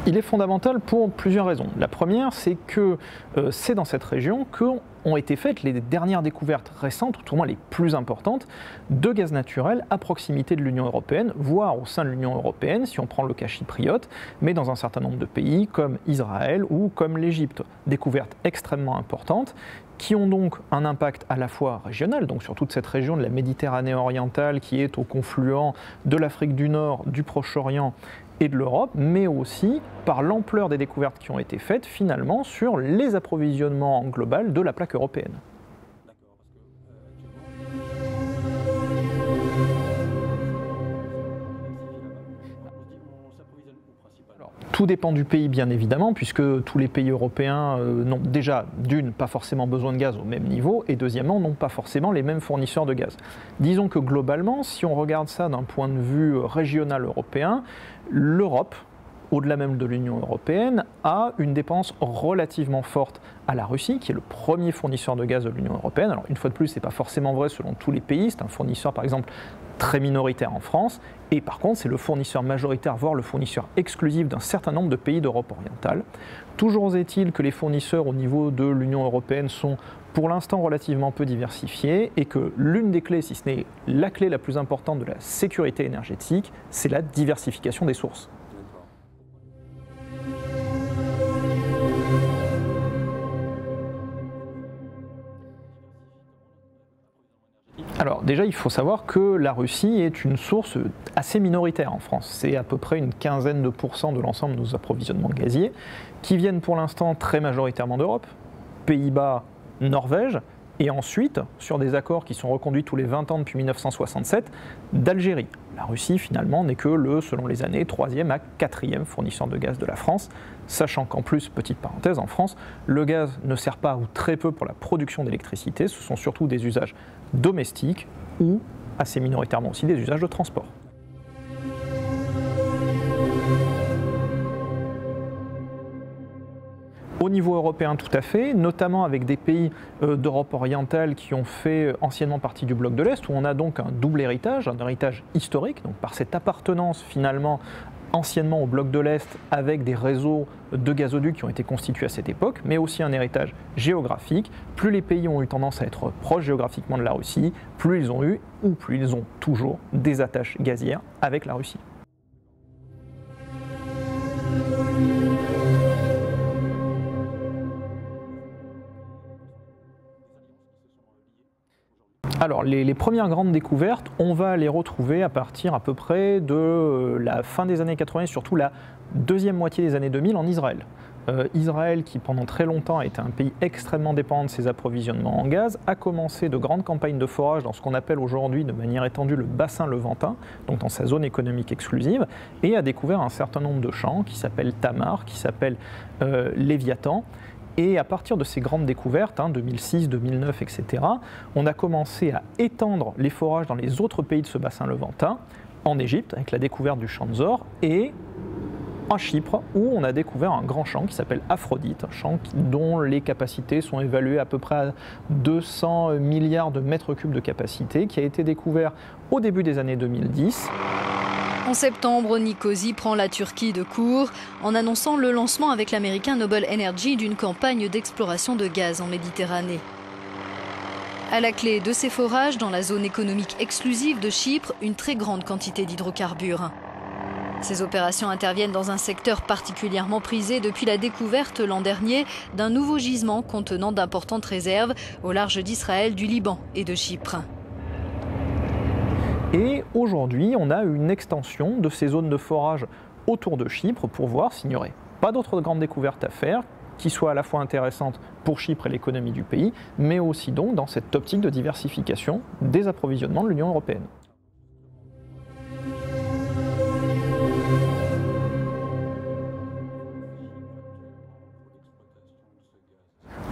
Il est fondamental pour plusieurs raisons. La première, c'est que c'est dans cette région qu'ont été faites les dernières découvertes récentes, ou tout au moins les plus importantes, de gaz naturel à proximité de l'Union européenne, voire au sein de l'Union européenne, si on prend le cas chypriote, mais dans un certain nombre de pays comme Israël ou comme l'Égypte. Découvertes extrêmement importantes qui ont donc un impact à la fois régional, donc sur toute cette région de la Méditerranée orientale qui est au confluent de l'Afrique du Nord, du Proche-Orient et de l'Europe, mais aussi par l'ampleur des découvertes qui ont été faites finalement sur les approvisionnements globaux de la plaque européenne. Tout dépend du pays bien évidemment, puisque tous les pays européens n'ont déjà, d'une, pas forcément besoin de gaz au même niveau, et deuxièmement, n'ont pas forcément les mêmes fournisseurs de gaz. Disons que globalement, si on regarde ça d'un point de vue régional européen, l'Europe, au-delà même de l'Union européenne, a une dépense relativement forte à la Russie, qui est le premier fournisseur de gaz de l'Union européenne. Alors une fois de plus, ce n'est pas forcément vrai selon tous les pays, c'est un fournisseur par exemple très minoritaire en France, et par contre c'est le fournisseur majoritaire, voire le fournisseur exclusif d'un certain nombre de pays d'Europe orientale. Toujours est-il que les fournisseurs au niveau de l'Union européenne sont pour l'instant relativement peu diversifiés, et que l'une des clés, si ce n'est la clé la plus importante de la sécurité énergétique, c'est la diversification des sources. Alors déjà, il faut savoir que la Russie est une source assez minoritaire en France. C'est à peu près une quinzaine de pourcents de l'ensemble de nos approvisionnements gaziers, qui viennent pour l'instant très majoritairement d'Europe, Pays-Bas, Norvège, et ensuite, sur des accords qui sont reconduits tous les 20 ans depuis 1967, d'Algérie. La Russie, finalement, n'est que le, selon les années, 3e à 4e fournisseur de gaz de la France, sachant qu'en plus, petite parenthèse, en France, le gaz ne sert pas ou très peu pour la production d'électricité, ce sont surtout des usages domestiques ou, assez minoritairement aussi, des usages de transport. Au niveau européen, tout à fait, notamment avec des pays d'Europe orientale qui ont fait anciennement partie du bloc de l'Est, où on a donc un double héritage, un héritage historique, donc par cette appartenance finalement anciennement au bloc de l'Est avec des réseaux de gazoducs qui ont été constitués à cette époque, mais aussi un héritage géographique. Plus les pays ont eu tendance à être proches géographiquement de la Russie, plus ils ont eu, ou plus ils ont toujours, des attaches gazières avec la Russie. Alors, les premières grandes découvertes, on va les retrouver à partir à peu près de la fin des années 80 et surtout la deuxième moitié des années 2000 en Israël. Israël, qui pendant très longtemps a été un pays extrêmement dépendant de ses approvisionnements en gaz, a commencé de grandes campagnes de forage dans ce qu'on appelle aujourd'hui de manière étendue le bassin levantin, donc dans sa zone économique exclusive, et a découvert un certain nombre de champs qui s'appellent Tamar, qui s'appellent Léviathan. Et à partir de ces grandes découvertes, 2006, 2009, etc., on a commencé à étendre les forages dans les autres pays de ce bassin levantin, en Égypte, avec la découverte du champ de Zohr, et à Chypre, où on a découvert un grand champ qui s'appelle Aphrodite, un champ dont les capacités sont évaluées à peu près à 200 milliards de mètres cubes de capacité, qui a été découvert au début des années 2010. En septembre, Nicosie prend la Turquie de court en annonçant le lancement avec l'américain Noble Energy d'une campagne d'exploration de gaz en Méditerranée. À la clé de ces forages, dans la zone économique exclusive de Chypre, une très grande quantité d'hydrocarbures. Ces opérations interviennent dans un secteur particulièrement prisé depuis la découverte l'an dernier d'un nouveau gisement contenant d'importantes réserves au large d'Israël, du Liban et de Chypre. Et aujourd'hui, on a une extension de ces zones de forage autour de Chypre pour voir s'il n'y aurait pas d'autres grandes découvertes à faire qui soient à la fois intéressantes pour Chypre et l'économie du pays, mais aussi donc dans cette optique de diversification des approvisionnements de l'Union européenne.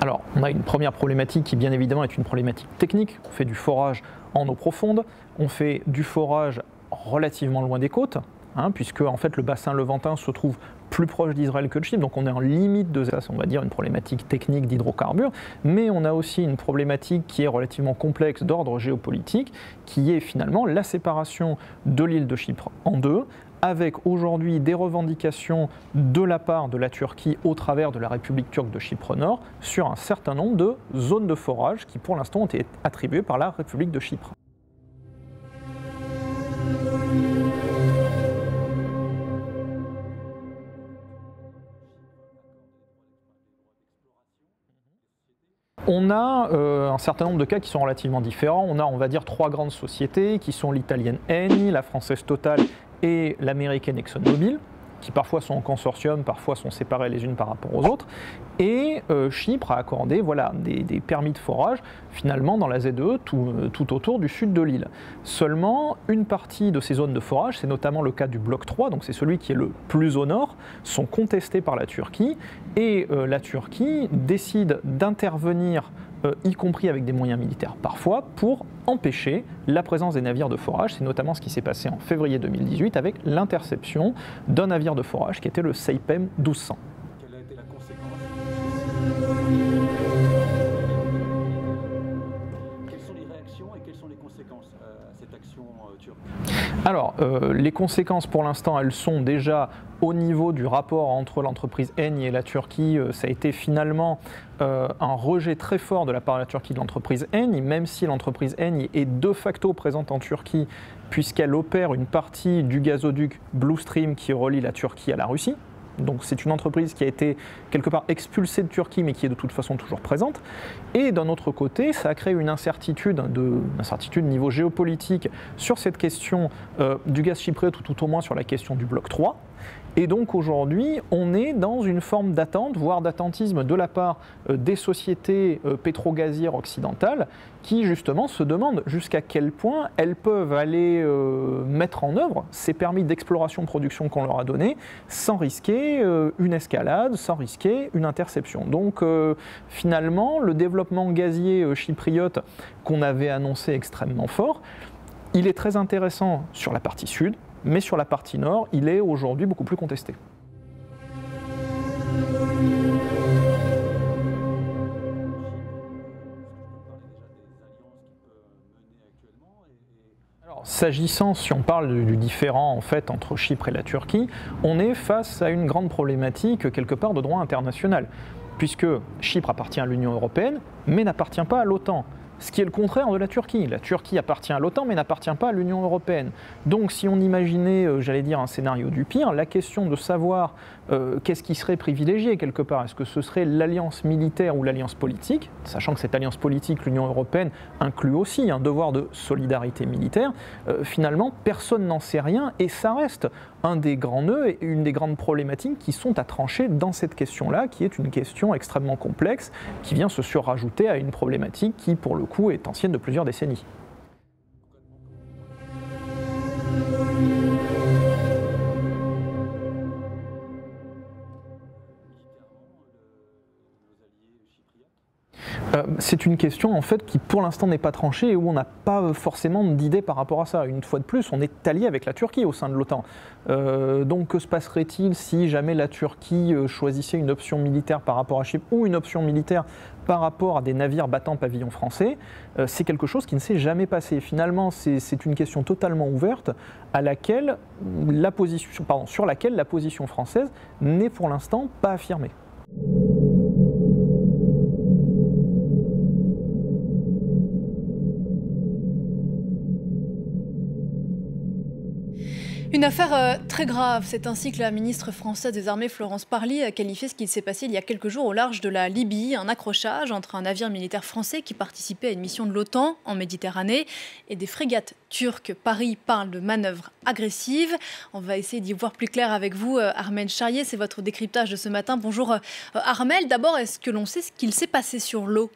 Alors, on a une première problématique qui, bien évidemment, est une problématique technique. On fait du forage en eau profonde, on fait du forage relativement loin des côtes, puisque en fait, le bassin levantin se trouve plus proche d'Israël que de Chypre, donc on est en limite de ça, on va dire une problématique technique d'hydrocarbures, mais on a aussi une problématique qui est relativement complexe d'ordre géopolitique, qui est finalement la séparation de l'île de Chypre en deux, avec aujourd'hui des revendications de la part de la Turquie au travers de la République turque de Chypre Nord sur un certain nombre de zones de forage qui pour l'instant ont été attribuées par la République de Chypre. On a un certain nombre de cas qui sont relativement différents. On a, on va dire, 3 grandes sociétés qui sont l'italienne Eni, la française Total et l'américaine ExxonMobil, qui parfois sont en consortium, parfois sont séparées les unes par rapport aux autres. Et Chypre a accordé voilà, des permis de forage finalement dans la ZEE tout autour du sud de l'île. Seulement, une partie de ces zones de forage, c'est notamment le cas du bloc 3, donc c'est celui qui est le plus au nord, sont contestées par la Turquie et la Turquie décide d'intervenir y compris avec des moyens militaires parfois, pour empêcher la présence des navires de forage. C'est notamment ce qui s'est passé en février 2018 avec l'interception d'un navire de forage qui était le Saipem 1200. Quelle a été la conséquence? Quelles sont les réactions et quelles sont les conséquences à cette action turque? Alors, les conséquences pour l'instant, elles sont déjà au niveau du rapport entre l'entreprise Eni et la Turquie. Ça a été finalement un rejet très fort de la part de la Turquie de l'entreprise Eni, même si l'entreprise Eni est de facto présente en Turquie puisqu'elle opère une partie du gazoduc Blue Stream qui relie la Turquie à la Russie. Donc c'est une entreprise qui a été quelque part expulsée de Turquie mais qui est de toute façon toujours présente. Et d'un autre côté, ça a créé une incertitude niveau géopolitique sur cette question du gaz chypriote ou tout au moins sur la question du bloc 3. Et donc aujourd'hui, on est dans une forme d'attente, voire d'attentisme de la part des sociétés pétrogazières occidentales qui justement se demandent jusqu'à quel point elles peuvent aller mettre en œuvre ces permis d'exploration-production qu'on leur a donnés sans risquer une escalade, sans risquer une interception. Donc finalement, le développement gazier chypriote qu'on avait annoncé extrêmement fort, il est très intéressant sur la partie sud, mais sur la partie nord, il est aujourd'hui beaucoup plus contesté. S'agissant, si on parle du différend en fait, entre Chypre et la Turquie, on est face à une grande problématique quelque part de droit international, puisque Chypre appartient à l'Union européenne, mais n'appartient pas à l'OTAN. Ce qui est le contraire de la Turquie. La Turquie appartient à l'OTAN mais n'appartient pas à l'Union européenne. Donc si on imaginait, j'allais dire, un scénario du pire, la question de savoir qu'est-ce qui serait privilégié quelque part, est-ce que ce serait l'alliance militaire ou l'alliance politique, sachant que cette alliance politique, l'Union européenne, inclut aussi un devoir de solidarité militaire, finalement personne n'en sait rien et ça reste un des grands nœuds et une des grandes problématiques qui sont à trancher dans cette question-là, qui est une question extrêmement complexe, qui vient se surrajouter à une problématique qui, pour le coup, est ancienne de plusieurs décennies. C'est une question en fait qui pour l'instant n'est pas tranchée et où on n'a pas forcément d'idée par rapport à ça. Une fois de plus, on est allié avec la Turquie au sein de l'OTAN. Donc que se passerait-il si jamais la Turquie choisissait une option militaire par rapport à Chypre ou une option militaire par rapport à des navires battant pavillon français? C'est quelque chose qui ne s'est jamais passé. Finalement, c'est une question totalement ouverte à laquelle sur laquelle la position française n'est pour l'instant pas affirmée. Une affaire très grave, c'est ainsi que la ministre française des Armées Florence Parly a qualifié ce qui s'est passé il y a quelques jours au large de la Libye, un accrochage entre un navire militaire français qui participait à une mission de l'OTAN en Méditerranée et des frégates turques. Paris parle de manœuvres agressives. On va essayer d'y voir plus clair avec vous, Armelle Charrier, c'est votre décryptage de ce matin. Bonjour Armelle, d'abord est-ce que l'on sait ce qu'il s'est passé sur l'eau ?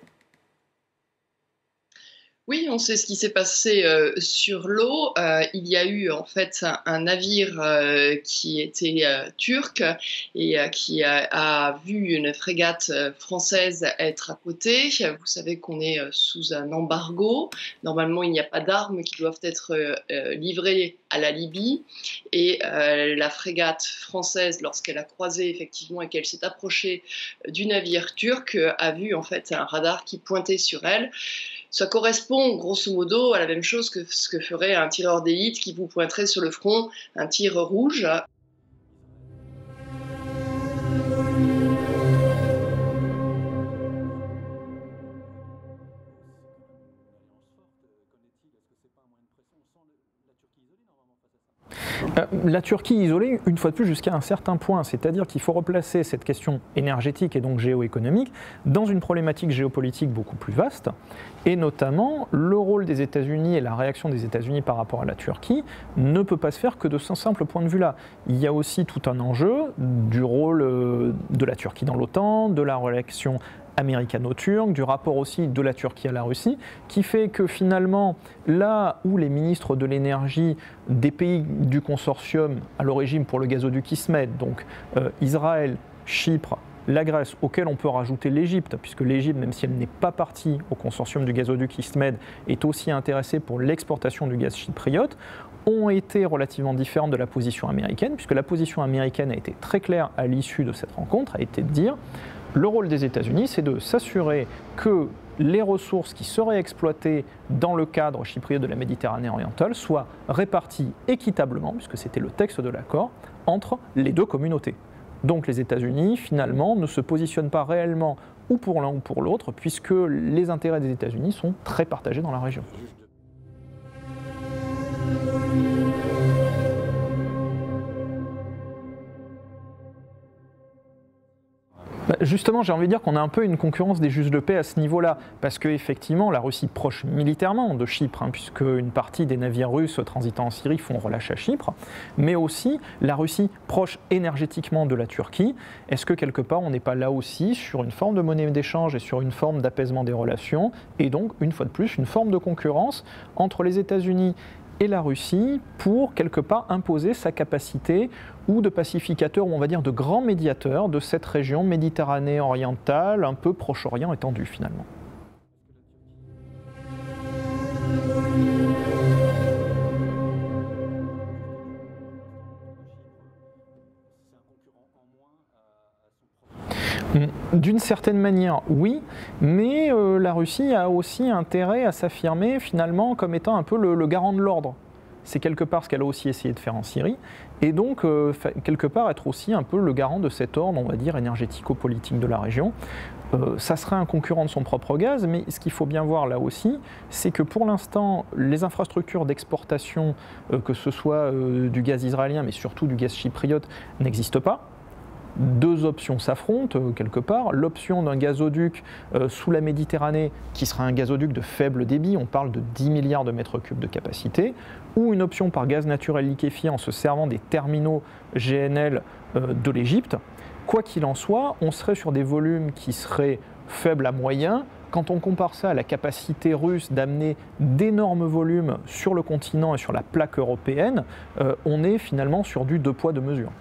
Oui, on sait ce qui s'est passé sur l'eau. Il y a eu en fait un navire qui était turc et qui a vu une frégate française être à côté. Vous savez qu'on est sous un embargo. Normalement, il n'y a pas d'armes qui doivent être livrées à la Libye. Et la frégate française, lorsqu'elle a croisé effectivement et qu'elle s'est approchée du navire turc, a vu en fait un radar qui pointait sur elle. Ça correspond grosso modo à la même chose que ce que ferait un tireur d'élite qui vous pointerait sur le front un tir rouge. La Turquie isolée, une fois de plus, jusqu'à un certain point, c'est-à-dire qu'il faut replacer cette question énergétique et donc géoéconomique dans une problématique géopolitique beaucoup plus vaste, et notamment le rôle des États-Unis et la réaction des États-Unis par rapport à la Turquie ne peut pas se faire que de ce simple point de vue-là. Il y a aussi tout un enjeu du rôle de la Turquie dans l'OTAN, de la relation américano-turque, du rapport aussi de la Turquie à la Russie, qui fait que finalement, là où les ministres de l'énergie des pays du consortium à l'origine pour le gazoduc ISMED, donc Israël, Chypre, la Grèce, auquel on peut rajouter l'Égypte, puisque l'Égypte, même si elle n'est pas partie au consortium du gazoduc ISMED, est aussi intéressée pour l'exportation du gaz chypriote, ont été relativement différentes de la position américaine, puisque la position américaine a été très claire à l'issue de cette rencontre, a été de dire le rôle des États-Unis, c'est de s'assurer que les ressources qui seraient exploitées dans le cadre chypriote de la Méditerranée orientale soient réparties équitablement, puisque c'était le texte de l'accord, entre les deux communautés. Donc les États-Unis, finalement, ne se positionnent pas réellement ou pour l'un ou pour l'autre, puisque les intérêts des États-Unis sont très partagés dans la région. Justement, j'ai envie de dire qu'on a un peu une concurrence des juges de paix à ce niveau-là, parce qu'effectivement, la Russie proche militairement de Chypre, puisque une partie des navires russes transitant en Syrie font relâche à Chypre, mais aussi la Russie proche énergétiquement de la Turquie. Est-ce que quelque part, on n'est pas là aussi sur une forme de monnaie d'échange et sur une forme d'apaisement des relations, et donc, une fois de plus, une forme de concurrence entre les États-Unis et la Russie pour quelque part imposer sa capacité ou de pacificateur, ou on va dire de grand médiateur de cette région Méditerranée orientale, un peu Proche-Orient étendu finalement. D'une certaine manière, oui, mais la Russie a aussi intérêt à s'affirmer finalement comme étant un peu le garant de l'ordre. C'est quelque part ce qu'elle a aussi essayé de faire en Syrie, et donc quelque part être aussi un peu le garant de cet ordre, on va dire, énergético-politique de la région. Ça serait un concurrent de son propre gaz, mais ce qu'il faut bien voir là aussi, c'est que pour l'instant, les infrastructures d'exportation, que ce soit du gaz israélien, mais surtout du gaz chypriote, n'existent pas. Deux options s'affrontent quelque part. L'option d'un gazoduc sous la Méditerranée, qui sera un gazoduc de faible débit, on parle de 10 milliards de mètres cubes de capacité, ou une option par gaz naturel liquéfié en se servant des terminaux GNL de l'Égypte. Quoi qu'il en soit, on serait sur des volumes qui seraient faibles à moyens. Quand on compare ça à la capacité russe d'amener d'énormes volumes sur le continent et sur la plaque européenne, on est finalement sur du deux poids deux mesures.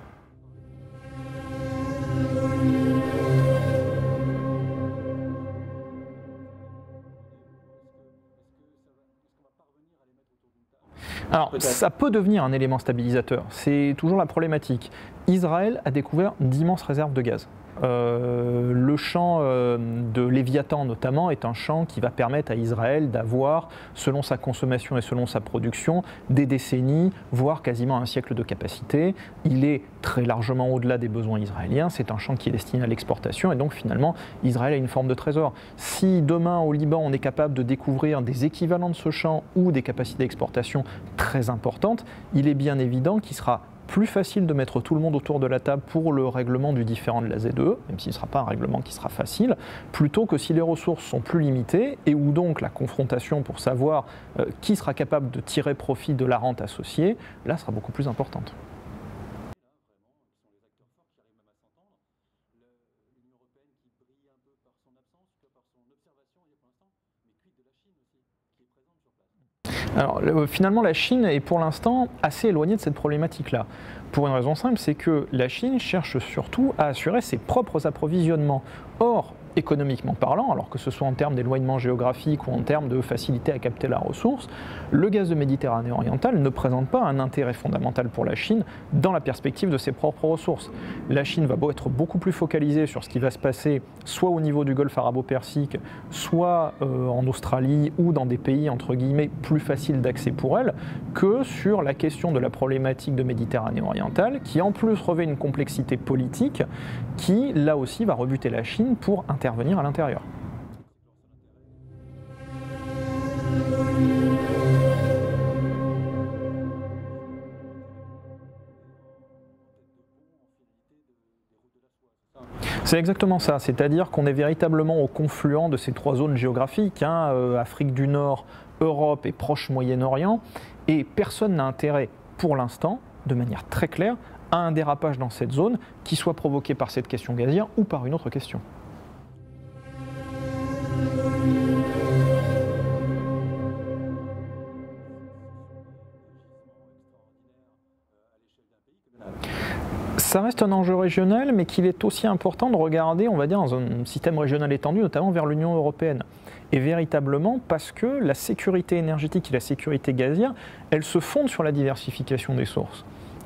Alors, ça peut devenir un élément stabilisateur, c'est toujours la problématique. Israël a découvert d'immenses réserves de gaz. Le champ de Léviathan notamment est un champ qui va permettre à Israël d'avoir, selon sa consommation et selon sa production, des décennies, voire quasiment un siècle de capacité. Il est très largement au-delà des besoins israéliens, c'est un champ qui est destiné à l'exportation et donc finalement Israël a une forme de trésor. Si demain au Liban on est capable de découvrir des équivalents de ce champ ou des capacités d'exportation très importantes, il est bien évident qu'il sera plus facile de mettre tout le monde autour de la table pour le règlement du différend de la ZEE, même s'il ne sera pas un règlement qui sera facile, plutôt que si les ressources sont plus limitées et où donc la confrontation pour savoir qui sera capable de tirer profit de la rente associée, là sera beaucoup plus importante. Alors finalement la Chine est pour l'instant assez éloignée de cette problématique-là. Pour une raison simple, c'est que la Chine cherche surtout à assurer ses propres approvisionnements. Or, économiquement parlant, alors que ce soit en termes d'éloignement géographique ou en termes de facilité à capter la ressource, le gaz de Méditerranée orientale ne présente pas un intérêt fondamental pour la Chine dans la perspective de ses propres ressources. La Chine va beau être beaucoup plus focalisée sur ce qui va se passer soit au niveau du Golfe arabo-persique, soit en Australie ou dans des pays entre guillemets plus faciles d'accès pour elle, que sur la question de la problématique de Méditerranée orientale, qui en plus revêt une complexité politique qui, là aussi, va rebuter la Chine pour intervenir à l'intérieur. C'est exactement ça, c'est-à-dire qu'on est véritablement au confluent de ces trois zones géographiques, Afrique du Nord, Europe et proche Moyen-Orient, et personne n'a intérêt, pour l'instant, de manière très claire, à un dérapage dans cette zone qui soit provoqué par cette question gazière ou par une autre question. Ça reste un enjeu régional, mais qu'il est aussi important de regarder, on va dire, dans un système régional étendu, notamment vers l'Union européenne. Et véritablement parce que la sécurité énergétique et la sécurité gazière, elles se fondent sur la diversification des sources.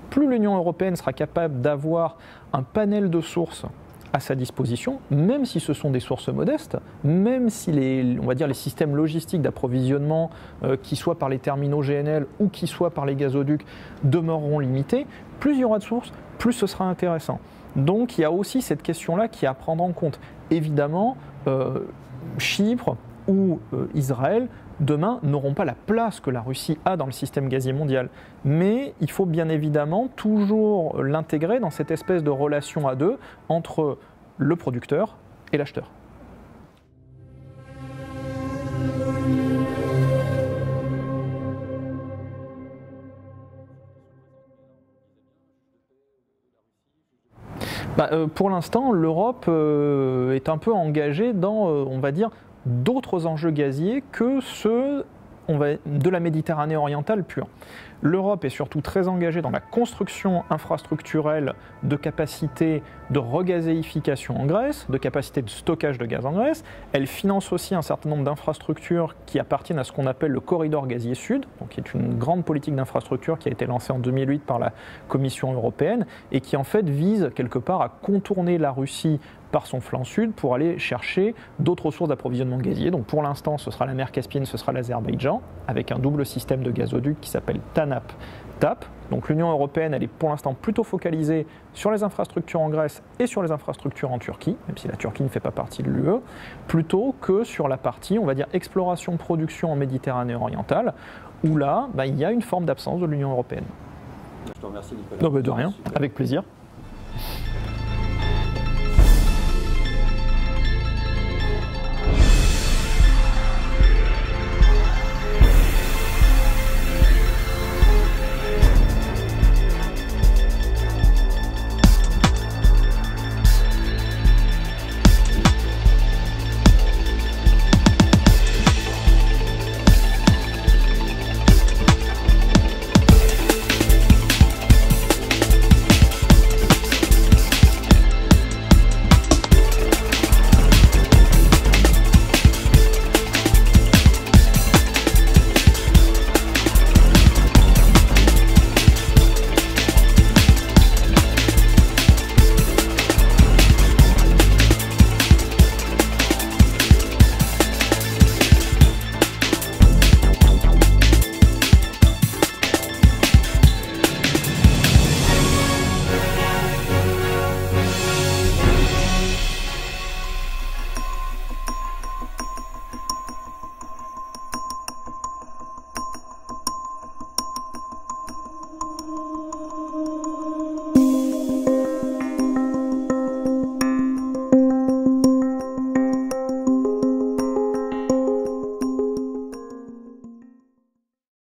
Plus l'Union européenne sera capable d'avoir un panel de sources à sa disposition, même si ce sont des sources modestes, même si les systèmes logistiques d'approvisionnement, qui soient par les terminaux GNL ou qui soient par les gazoducs, demeureront limités, plus il y aura de sources, plus ce sera intéressant. Donc il y a aussi cette question-là qui est à prendre en compte. Évidemment, Chypre ou Israël, demain, n'auront pas la place que la Russie a dans le système gazier mondial. Mais il faut bien évidemment toujours l'intégrer dans cette espèce de relation à deux entre le producteur et l'acheteur. Pour l'instant, l'Europe est un peu engagée dans, on va dire, d'autres enjeux gaziers que ceux de la Méditerranée orientale pure. L'Europe est surtout très engagée dans la construction infrastructurelle de capacités de regazéification en Grèce, de capacités de stockage de gaz en Grèce. Elle finance aussi un certain nombre d'infrastructures qui appartiennent à ce qu'on appelle le corridor gazier sud, donc qui est une grande politique d'infrastructure qui a été lancée en 2008 par la Commission européenne et qui en fait vise quelque part à contourner la Russie par son flanc sud pour aller chercher d'autres sources d'approvisionnement gazier. Donc pour l'instant, ce sera la mer Caspienne, ce sera l'Azerbaïdjan, avec un double système de gazoduc qui s'appelle TANAP-TAP. Donc l'Union européenne, elle est pour l'instant plutôt focalisée sur les infrastructures en Grèce et sur les infrastructures en Turquie, même si la Turquie ne fait pas partie de l'UE, plutôt que sur la partie, on va dire, exploration-production en Méditerranée orientale, où là, il y a une forme d'absence de l'Union européenne. Je te remercie, Nicolas. Non, de rien, avec plaisir.